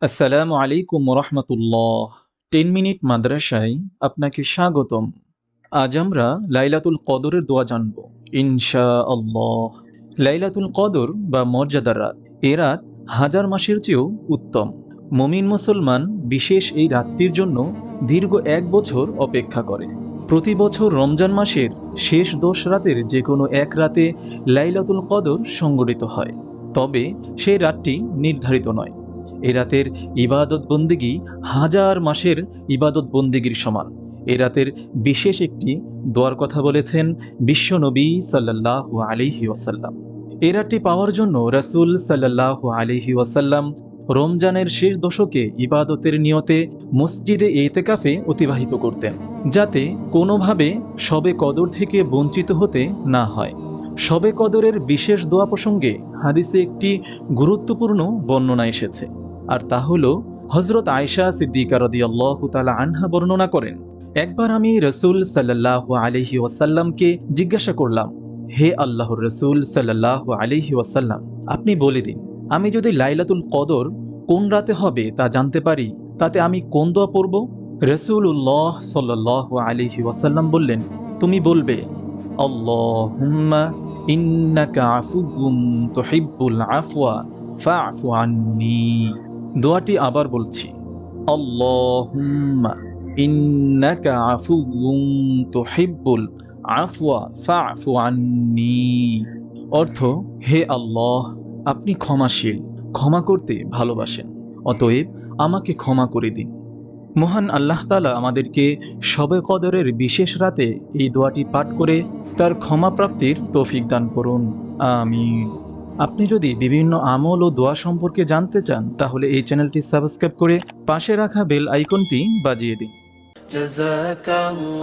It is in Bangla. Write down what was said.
আসসালামু আলাইকুম রহমতুল্লাহ। 10 মিনিট মাদ্রাসায় আপনাকে স্বাগতম। আজ আমরা লাইলাতুল কদরের দোয়া জানব ইনশাআল্লাহ। লাইলাতুল কদর বা মর্যাদার রাত, এ রাত হাজার মাসের চেয়েও উত্তম। মুমিন মুসলমান বিশেষ এই রাতটির জন্য দীর্ঘ 1 বছর অপেক্ষা করে। প্রতি বছর রমজান মাসের শেষ 10 রাতের যে কোনো এক রাতে লাইলাতুল কদর সংগঠিত হয়, তবে সেই রাতটি নির্ধারিত নয়। এ রাতের ইবাদত বন্দিগি হাজার মাসের ইবাদত বন্দিগির সমান। এ রাতের বিশেষ একটি দোয়ার কথা বলেছেন বিশ্বনবী সাল্লাল্লাহু আলাইহি ওয়াসাল্লাম। এ রাতটি পাওয়ার জন্য রাসূল সাল্লাল্লাহু আলাইহি ওয়াসাল্লাম রমজানের শেষ দশকে ইবাদতের নিয়তে মসজিদে ইতিকাফে অতিবাহিত করতেন, যাতে কোনোভাবে শবে কদর থেকে বঞ্চিত হতে না হয়। শবে কদরের বিশেষ দোয়া প্রসঙ্গে হাদিসে একটি গুরুত্বপূর্ণ বর্ণনা এসেছে, আর তা হল হযরত আয়েশা সিদ্দিকা রাদিয়াল্লাহু তাআলা আনহা বর্ণনা করেন, একবার আমি রাসূল সাল্লাল্লাহু আলাইহি ওয়াসাল্লামকে জিজ্ঞাসা করলাম, হে আল্লাহর রাসূল সাল্লাল্লাহু আলাইহি ওয়াসাল্লাম, আপনি বলে দিন, আমি যদি লাইলাতুল কদর কোন রাতে হবে তা জানতে পারি, তাতে আমি কোন দোয়া পড়ব? রাসূলুল্লাহ সাল্লাল্লাহু আলাইহি ওয়াসাল্লাম বললেন, তুমি বলবে, আল্লাহুম্মা ইন্নাকা আফুউন তুহিব্বুল আফওয়া ফা'ফু আন্নী। দোয়াটি আবার বলছি, আল্লাহুম্মা ইন্নাকা আফুউন তুহিব্বুল আফওয়া ফা'ফু আন্নী। অর্থ, হে আল্লাহ, আপনি ক্ষমাশীল, ক্ষমা করতে ভালোবাসেন, অতএব আমাকে ক্ষমা করে দিন। মহান আল্লাহ তাআলা আমাদেরকে শবে কদরের বিশেষ রাতে এই দোয়াটি পাঠ করে তার ক্ষমা প্রাপ্তির তৌফিক দান করুন, আমিন। আপনি যদি বিভিন্ন আমল ও দোয়া সম্পর্কে জানতে চান, তাহলে এই চ্যানেলটি সাবস্ক্রাইব করে পাশে রাখা বেল আইকনটি বাজিয়ে দিন। জাযাকাল্লাহ।